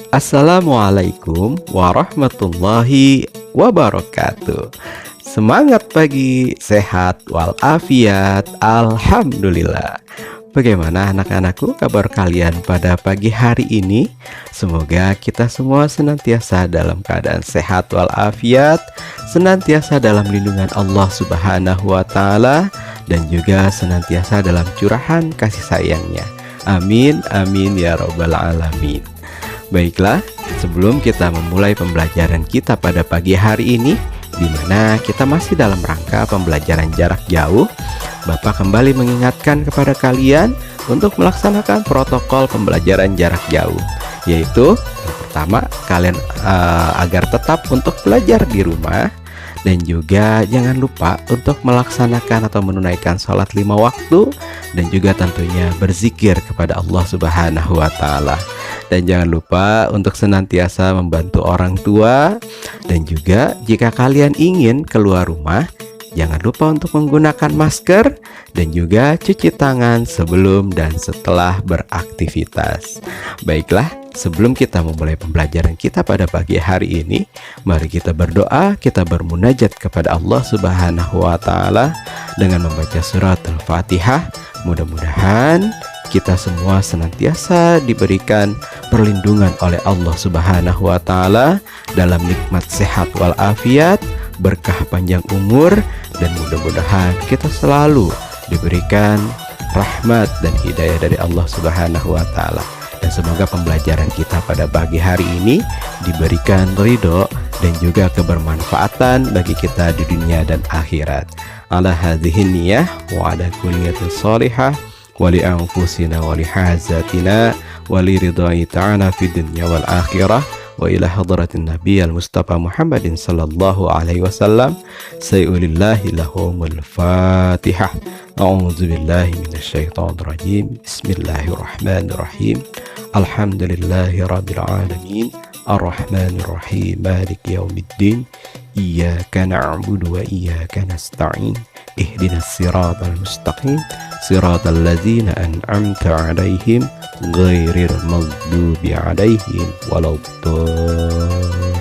Assalamualaikum warahmatullahi wabarakatuh. Semangat pagi, sehat walafiat, alhamdulillah. Bagaimana anak-anakku kabar kalian pada pagi hari ini? Semoga kita semua senantiasa dalam keadaan sehat walafiat, senantiasa dalam lindungan Allah Subhanahu wa taala, dan juga senantiasa dalam curahan kasih sayangnya. Amin amin ya rabbal alamin. Baiklah, sebelum kita memulai pembelajaran kita pada pagi hari ini, di mana kita masih dalam rangka pembelajaran jarak jauh, Bapak kembali mengingatkan kepada kalian untuk melaksanakan protokol pembelajaran jarak jauh, yaitu yang pertama, kalian agar tetap untuk belajar di rumah, dan juga jangan lupa untuk melaksanakan atau menunaikan sholat 5 waktu, dan juga tentunya berzikir kepada Allah Subhanahu wa taala. Dan jangan lupa untuk senantiasa membantu orang tua, dan juga jika kalian ingin keluar rumah, jangan lupa untuk menggunakan masker dan juga cuci tangan sebelum dan setelah beraktivitas. Baiklah, sebelum kita memulai pembelajaran kita pada pagi hari ini, mari kita berdoa, kita bermunajat kepada Allah Subhanahu wa taala dengan membaca surat Al-Fatihah. Mudah-mudahan kita semua senantiasa diberikan perlindungan oleh Allah Subhanahu wa taala dalam nikmat sehat walafiat, berkah panjang umur, dan mudah-mudahan kita selalu diberikan rahmat dan hidayah dari Allah Subhanahu wa taala. Dan semoga pembelajaran kita pada pagi hari ini diberikan ridho dan juga kebermanfaatan bagi kita di dunia dan akhirat. Ala hadhihi niyah wa ala kulli niyatin shalihah wa li anfusina wa li hazatina wa li ridai ta'ala fid dunya wal akhirah. Wa ila hadratin Nabi al-Mustafa Muhammadin sallallahu alaihi wasallam. Sayulillahi lahumul Fatihah. A'udzu billahi minasyaitonir rajim. Bismillahirrahmanirrahim. Alhamdulillahi rabbil alamin. Ar-Rahmanir Rahim. Maliki yaumiddin. Iyyaka na'budu wa iyyaka nasta'in. Ihdinas siratal mustaqim. Siratal ladzina an'amta 'alaihim ghairil maghdubi 'alaihim waladdallin.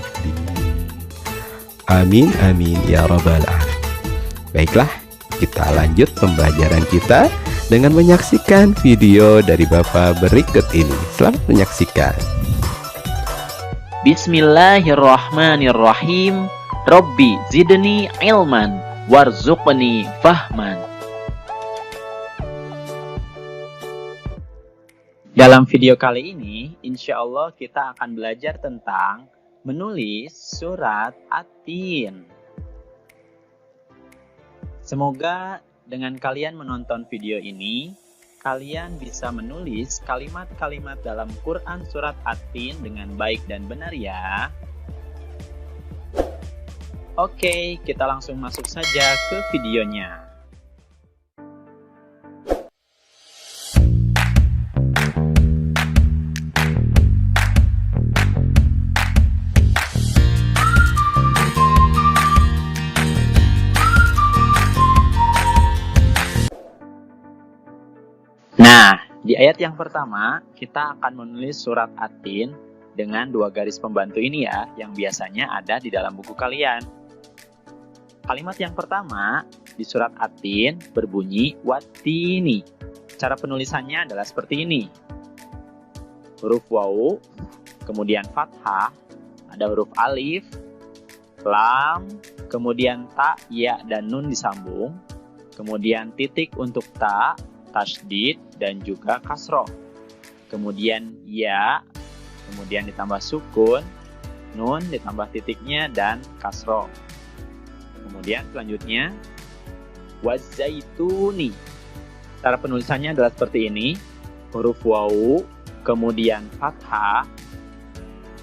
Amin amin ya rabbal alamin. Baiklah, kita lanjut pembelajaran kita dengan menyaksikan video dari Bapak berikut ini. Selamat menyaksikan. Bismillahirrahmanirrahim. Rabbi zidni ilman warzuqni fahman. Dalam video kali ini, insya Allah kita akan belajar tentang menulis surat At-Tin. Semoga dengan kalian menonton video ini, kalian bisa menulis kalimat-kalimat dalam Quran surat At-Tin dengan baik dan benar ya. Oke, kita langsung masuk saja ke videonya. Nah, di ayat yang pertama, kita akan menulis surat At-Tin dengan 2 garis pembantu ini ya, yang biasanya ada di dalam buku kalian. Kalimat yang pertama di surat At-Tin berbunyi Wattini. Cara penulisannya adalah seperti ini. Huruf waw, kemudian fathah, ada huruf alif, lam, kemudian ta, ya, dan nun disambung, kemudian titik untuk ta, tasydid, dan juga kasroh. Kemudian ya, kemudian ditambah sukun, nun ditambah titiknya, dan kasroh. Kemudian selanjutnya wazaituni. Cara penulisannya adalah seperti ini. Huruf waw, kemudian fathah,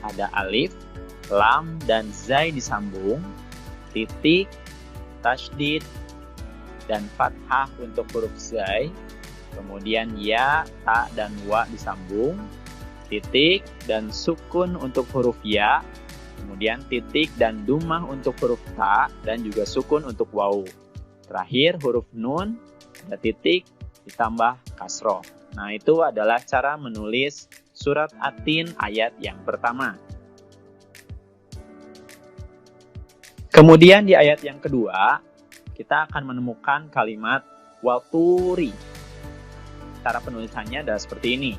ada alif, lam, dan zai disambung, titik, tasydid, dan fathah untuk huruf zai. Kemudian ya, ta, dan wa disambung, titik, dan sukun untuk huruf ya. Kemudian titik dan dumah untuk huruf ta, dan juga sukun untuk waw. Terakhir huruf nun, ada titik, ditambah kasroh. Nah, itu adalah cara menulis surat At-Tin ayat yang pertama. Kemudian di ayat yang kedua, kita akan menemukan kalimat waturi. Cara penulisannya adalah seperti ini.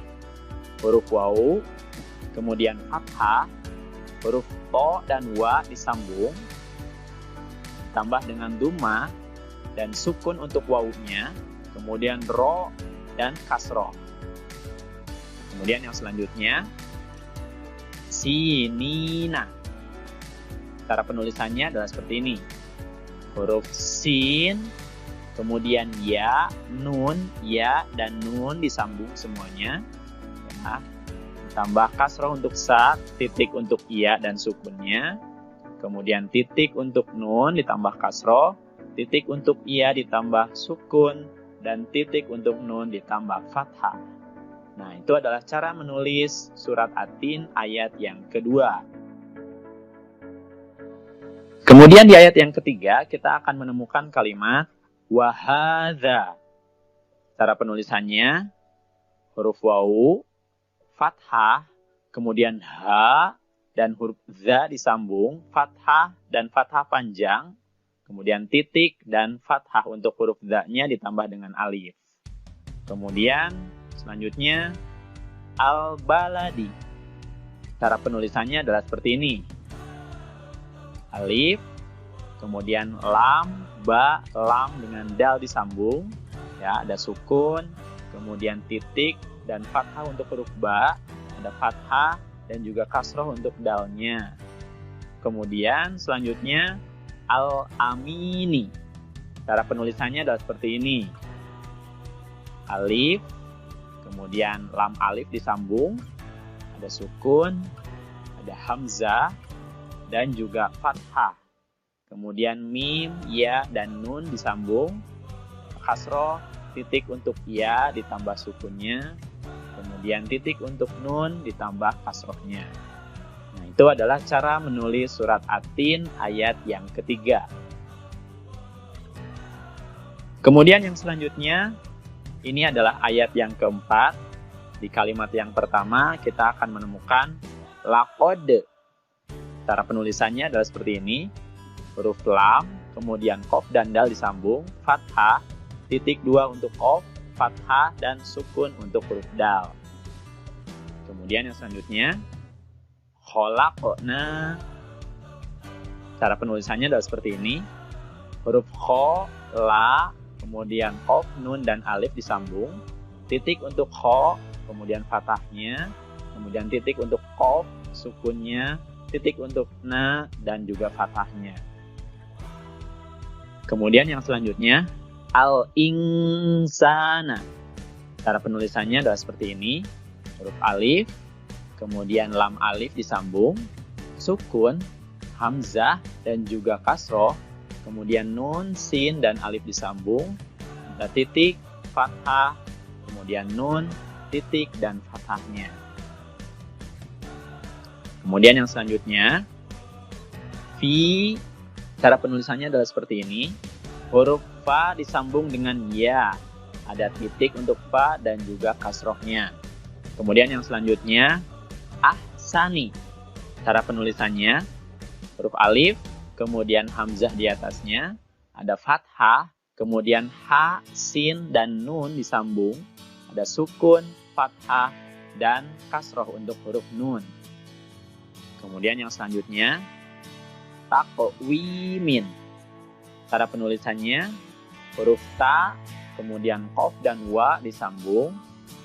Huruf waw, kemudian fathah, huruf to dan wa disambung, ditambah dengan dhamma dan sukun untuk wawunya, kemudian ro dan kasroh. Kemudian yang selanjutnya, sinina. Cara penulisannya adalah seperti ini. Huruf sin, kemudian ya, nun, ya, dan nun disambung semuanya. Ya. Tambah kasroh untuk sa, titik untuk ya dan sukunnya. Kemudian titik untuk nun ditambah kasroh, titik untuk ya ditambah sukun, dan titik untuk nun ditambah fathah. Nah, itu adalah cara menulis surat At-Tin ayat yang kedua. Kemudian di ayat yang ketiga, kita akan menemukan kalimat wahadza. Cara penulisannya, huruf wawu, fathah, kemudian ha, dan huruf za disambung, fathah dan fathah panjang, kemudian titik dan fathah untuk huruf za-nya ditambah dengan alif. Kemudian selanjutnya, al-baladi. Cara penulisannya adalah seperti ini. Alif, kemudian lam, ba, lam dengan dal disambung, ya, ada sukun, kemudian titik dan fathah untuk huruf ba, ada fathah dan juga kasroh untuk dalnya. Kemudian selanjutnya al-amini. Cara penulisannya adalah seperti ini. Alif, kemudian lam alif disambung, ada sukun, ada hamzah, dan juga fathah. Kemudian mim, ya, dan nun disambung, kasroh, titik untuk ya ditambah sukunnya, kemudian titik untuk nun ditambah kasrohnya. Nah, itu adalah cara menulis surat At-Tin ayat yang ketiga. Kemudian yang selanjutnya, ini adalah ayat yang keempat. Di kalimat yang pertama, kita akan menemukan laqad. Cara penulisannya adalah seperti ini. Huruf lam, kemudian qaf dan dal disambung, fathah, titik 2 untuk qaf, fathah, dan sukun untuk huruf dal. Kemudian yang selanjutnya, khalaqna. Cara penulisannya adalah seperti ini. Huruf kho, la, kemudian qaf, nun, dan alif disambung, titik untuk kho, kemudian fathahnya, kemudian titik untuk qaf, sukunnya, titik untuk na, dan juga fathahnya. Kemudian yang selanjutnya, al-insana. Cara penulisannya adalah seperti ini. Huruf alif, kemudian lam alif disambung, sukun, hamzah, dan juga kasroh, kemudian nun, sin, dan alif disambung, ada titik, fathah, kemudian nun, titik, dan fathahnya. Kemudian yang selanjutnya, fi. Cara penulisannya adalah seperti ini. Huruf fa disambung dengan ya. Ada titik untuk fa dan juga kasrohnya. Kemudian yang selanjutnya, ahsani. Cara penulisannya, huruf alif, kemudian hamzah di atasnya, ada fathah, kemudian ha, sin, dan nun disambung, ada sukun, fathah, dan kasroh untuk huruf nun. Kemudian yang selanjutnya, taqwimin. Cara penulisannya, huruf ta, kemudian qaf dan wa disambung,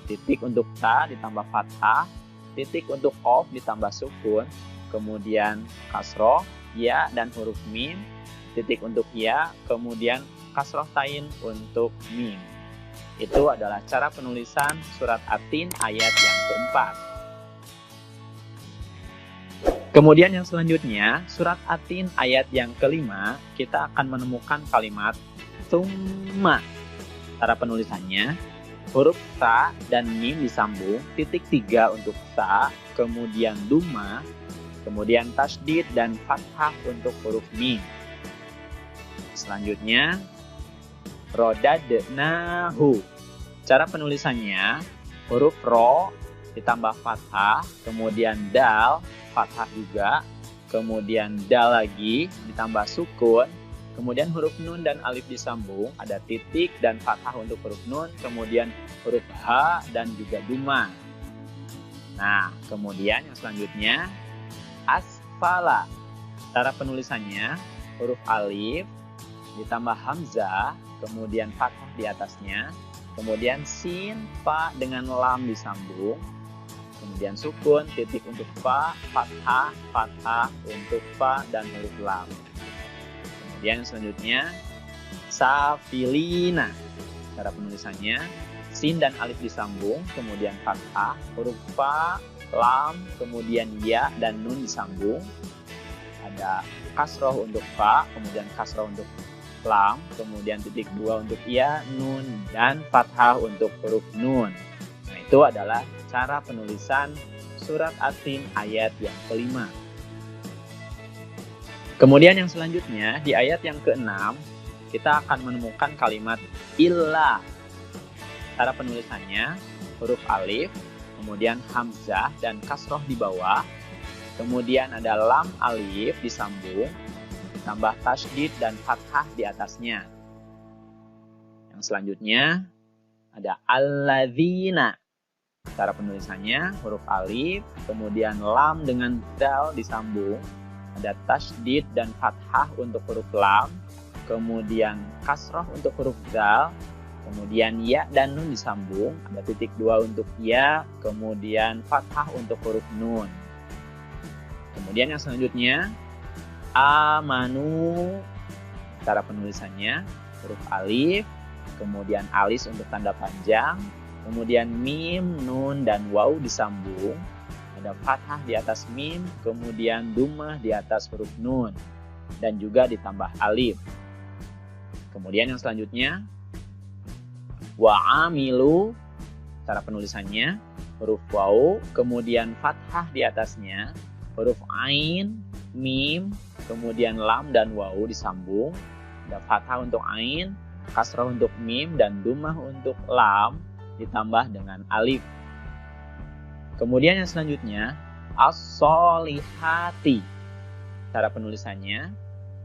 titik untuk ta ditambah fathah, titik untuk qaf ditambah sukun, kemudian kasroh, ya, dan huruf mim, titik untuk ya, kemudian kasroh tain untuk mim. Itu adalah cara penulisan surat At-Tin ayat yang keempat. Kemudian yang selanjutnya, surat At-Tin ayat yang kelima, kita akan menemukan kalimat tsumma. Cara penulisannya, huruf ta dan mim disambung, titik 3 untuk ta, kemudian dhamma, kemudian tasydid dan fathah untuk huruf mim. Selanjutnya, rodadnahu. Cara penulisannya, huruf ro, ditambah fathah, kemudian dal, fathah juga, kemudian dal lagi, ditambah sukun, kemudian huruf nun dan alif disambung, ada titik dan fathah untuk huruf nun, kemudian huruf H dan juga duma. Nah, kemudian yang selanjutnya, asfala. Cara penulisannya, huruf alif, ditambah hamzah, kemudian fathah di atasnya, kemudian sin, fa dengan lam disambung, kemudian sukun, titik untuk fa, fathah, fathah untuk fa dan huruf lam. Kemudian selanjutnya, safilina. Cara penulisannya, sin dan alif disambung, kemudian fathah, huruf fa, lam, kemudian ya dan nun disambung. Ada kasroh untuk fa, kemudian kasroh untuk lam, kemudian titik dua untuk ya, nun, dan fathah untuk huruf nun. Nah, itu adalah cara penulisan surat At-Tin ayat yang kelima. Kemudian yang selanjutnya, di ayat yang keenam, kita akan menemukan kalimat illa. Cara penulisannya, huruf alif, kemudian hamzah dan kasroh di bawah, kemudian ada lam alif disambung, tambah tasydid dan fathah di atasnya. Yang selanjutnya ada alladzina. Cara penulisannya huruf alif, kemudian lam dengan dal disambung, ada tasydid dan fathah untuk huruf lam, kemudian kasroh untuk huruf dal, kemudian ya dan nun disambung, ada titik dua untuk ya, kemudian fathah untuk huruf nun. Kemudian yang selanjutnya, amanu. Cara penulisannya, huruf alif, kemudian alis untuk tanda panjang, kemudian mim, nun, dan waw disambung. Ada fathah di atas mim, kemudian dumah di atas huruf nun, dan juga ditambah alif. Kemudian yang selanjutnya, wa'amilu. Cara penulisannya, huruf waw, kemudian fathah di atasnya, huruf ain, mim, kemudian lam dan waw disambung. Ada fathah untuk ain, kasrah untuk mim, dan dumah untuk lam ditambah dengan alif. Kemudian yang selanjutnya, as-solihati. Cara penulisannya,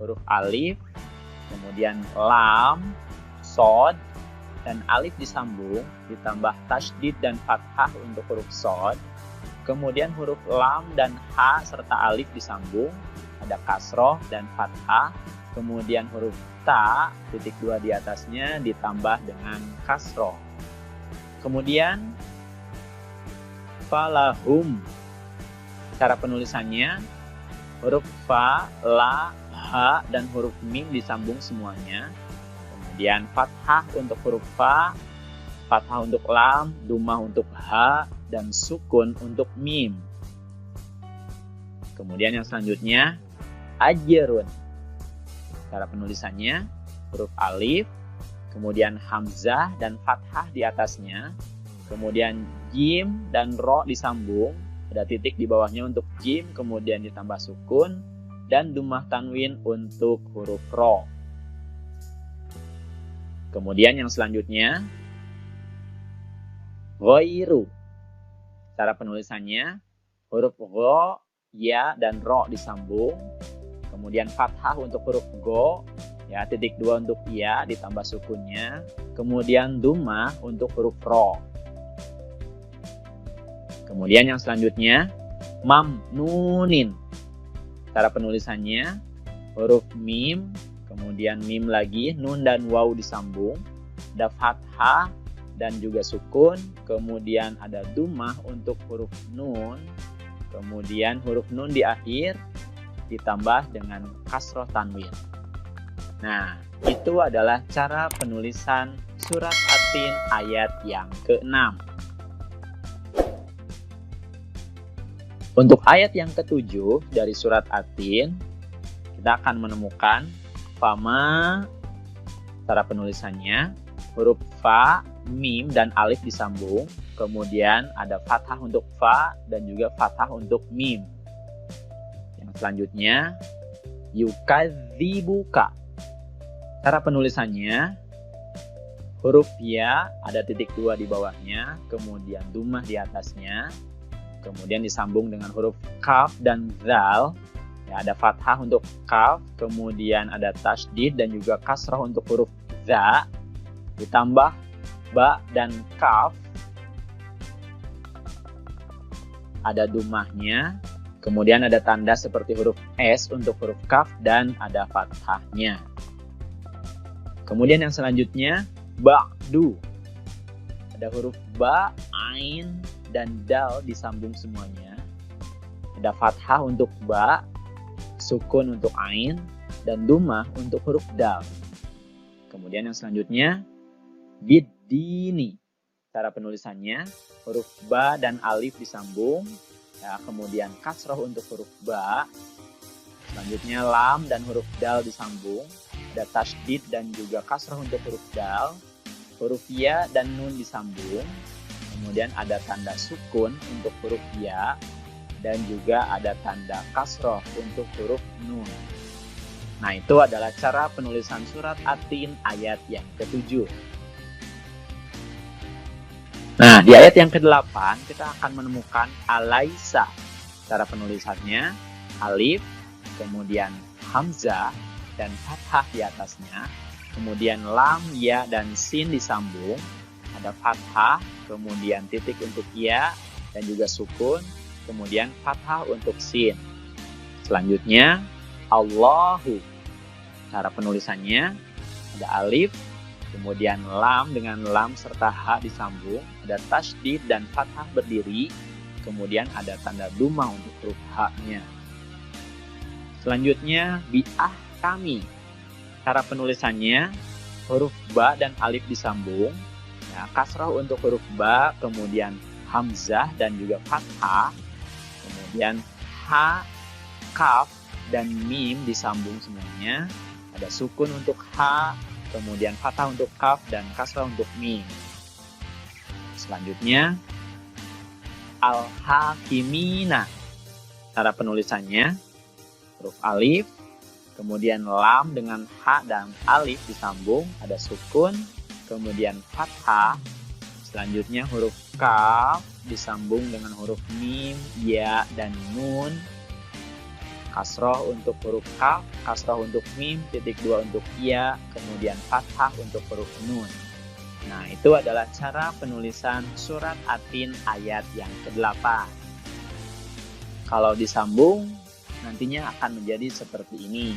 huruf alif, kemudian lam, sod, dan alif disambung, ditambah tasydid dan fathah untuk huruf sod. Kemudian huruf lam dan ha serta alif disambung, ada kasroh dan fathah. Kemudian huruf ta, titik dua di atasnya ditambah dengan kasroh. Kemudian falahum. Cara penulisannya, huruf fa, la, ha, dan huruf mim disambung semuanya. Kemudian fathah untuk huruf fa, fathah untuk lam, dumah untuk ha, dan sukun untuk mim. Kemudian yang selanjutnya, ajrun. Cara penulisannya, huruf alif, kemudian hamzah dan fathah di atasnya, kemudian jim dan ro disambung, ada titik di bawahnya untuk jim, kemudian ditambah sukun, dan dumah tanwin untuk huruf ro. Kemudian yang selanjutnya, ghairu. Cara penulisannya, huruf gho, ya, dan ro disambung, kemudian fathah untuk huruf go, ya, titik dua untuk ya, ditambah sukunnya, kemudian dumah untuk huruf ro. Kemudian yang selanjutnya, mamnunin. Cara penulisannya, huruf mim, kemudian mim lagi, nun dan waw disambung, ada fathah dan juga sukun, kemudian ada dumah untuk huruf nun, kemudian huruf nun di akhir ditambah dengan kasroh tanwin. Nah, itu adalah cara penulisan surat At-Tin ayat yang ke-6. Untuk ayat yang ke-7 dari surat At-Tin, kita akan menemukan fama. Cara penulisannya, huruf fa, mim, dan alif disambung, kemudian ada fathah untuk fa dan juga fathah untuk mim. Yang selanjutnya, yukadzibuka. Cara penulisannya, Huruf ya ada titik 2 di bawahnya, kemudian dhammah di atasnya, kemudian disambung dengan huruf kaf dan zal. Ya, ada fathah untuk kaf, kemudian ada tasydid dan juga kasrah untuk huruf za, ditambah ba dan kaf, ada dhammahnya, kemudian ada tanda seperti huruf S untuk huruf kaf dan ada fathahnya. Kemudian yang selanjutnya ba'du. Ada huruf ba, ain, dan dal disambung semuanya. Ada fathah untuk ba, sukun untuk ain, dan dhammah untuk huruf dal. Kemudian yang selanjutnya biddini. Cara penulisannya, huruf ba dan alif disambung, ya, kemudian kasroh untuk huruf ba, selanjutnya lam dan huruf dal disambung, ada tasydid dan juga kasroh untuk huruf dal, huruf ya dan nun disambung, kemudian ada tanda sukun untuk huruf ya, dan juga ada tanda kasroh untuk huruf nun. Nah, itu adalah cara penulisan surat At-Tin ayat yang ke-7. Nah, di ayat yang ke-8 kita akan menemukan alaisa. Cara penulisannya alif, kemudian hamzah dan fathah di atasnya, kemudian lam, ya dan sin disambung, ada fathah, kemudian titik untuk ya dan juga sukun, kemudian fathah untuk sin. Selanjutnya Allahu. Cara penulisannya ada alif, kemudian lam dengan lam serta ha disambung, ada tasydid dan fathah berdiri, kemudian ada tanda dhammah untuk huruf ha-nya. Selanjutnya bi'ah kami. Cara penulisannya huruf ba dan alif disambung, ya, kasrah untuk huruf ba, kemudian hamzah dan juga fathah, kemudian ha, kaf dan mim disambung semuanya, ada sukun untuk ha, kemudian fathah untuk kaf dan kasrah untuk mim. Selanjutnya al-hakimina. Cara penulisannya huruf alif, kemudian lam dengan ha dan alif disambung, ada sukun, kemudian fathah. Selanjutnya huruf kaf disambung dengan huruf mim, ya dan nun. Kasroh untuk huruf kaf, kasroh untuk mim, titik 2 untuk ya, kemudian fathah untuk huruf nun. Nah, itu adalah cara penulisan surat At-Tin ayat yang ke-8. Kalau disambung, nantinya akan menjadi seperti ini.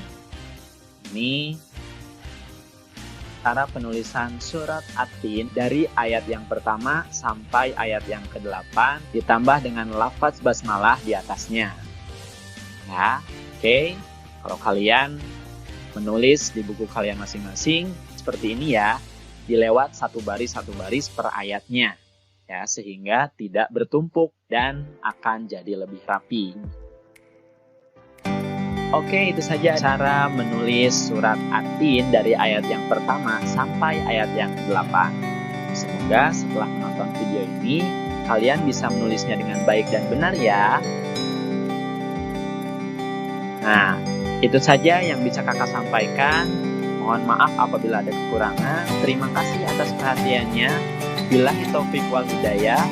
Ini cara penulisan surat At-Tin dari ayat yang pertama sampai ayat yang ke-8, ditambah dengan lafaz basmalah di atasnya. Ya, oke. Kalau kalian menulis di buku kalian masing-masing seperti ini ya, dilewat satu baris per ayatnya, ya, sehingga tidak bertumpuk dan akan jadi lebih rapi. Oke, itu saja cara menulis surat At-Tin dari ayat yang pertama sampai ayat yang ke-8. Semoga setelah menonton video ini, kalian bisa menulisnya dengan baik dan benar ya. Nah, itu saja yang bisa kakak sampaikan. Mohon maaf apabila ada kekurangan. Terima kasih atas perhatiannya. Billahi taufik wal hidayah.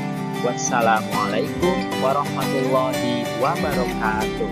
Wassalamualaikum warahmatullahi wabarakatuh.